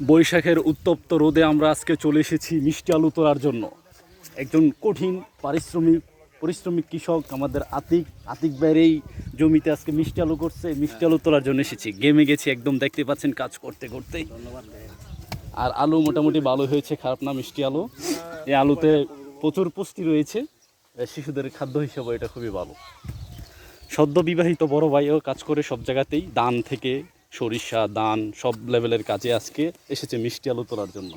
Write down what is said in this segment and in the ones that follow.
বৈশাখের উত্তপ্ত রোদে আমরা আজকে চলে এসেছি মিষ্টি আলু তোলার জন্য। একজন কঠিন পরিশ্রমিক কৃষক আমাদের আতিক ভাইয়ের এই জমিতে আজকে মিষ্টি আলু করছে। মিষ্টি আলু তোলার জন্য এসেছি, গেমে গেছি একদম, দেখতে পাচ্ছেন কাজ করতে করতে। আর আলু মোটামুটি ভালো হয়েছে, খারাপ না মিষ্টি আলু। এই আলুতে প্রচুর পুষ্টি রয়েছে, শিশুদের খাদ্য হিসেবে এটা খুবই ভালো। সদ্য বিবাহিত বড় ভাইও কাজ করে সব জায়গাতেই, ধান থেকে সরিষা, ধান সব লেভেলের কাজে আজকে এসেছে মিষ্টি আলু তোলার জন্য।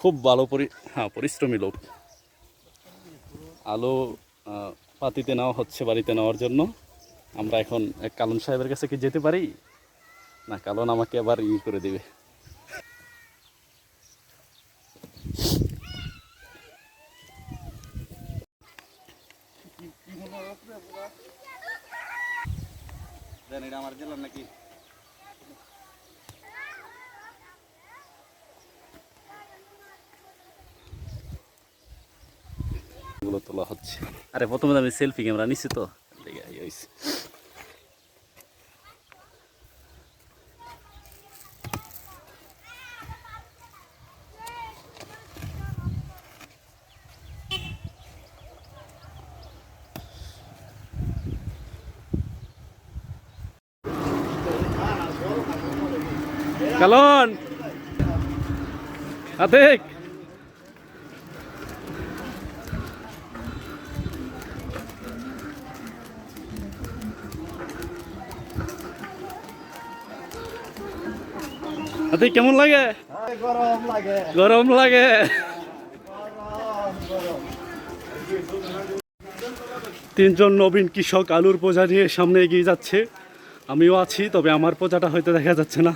খুব ভালো পরিশ্রমী লোক। আলু পাতিতে নেওয়া হচ্ছে বাড়িতে নেওয়ার জন্য। আমরা এখন কালন সাহেবের কাছে কি যেতে পারি না? কালন আমাকে আবার করে দেবে। নাকি এগুলো তোলা হচ্ছে। আরে প্রথমে আমি সেলফি ক্যামেরা নিচ্ছি তো। কালন আতিক, কেমন লাগে? গরম লাগে। তিনজন নবীন কৃষক আলুর বোঝা নিয়ে সামনে এগিয়ে যাচ্ছে। আমিও আছি, তবে আমার বোঝাটা হয়তো দেখা যাচ্ছে না।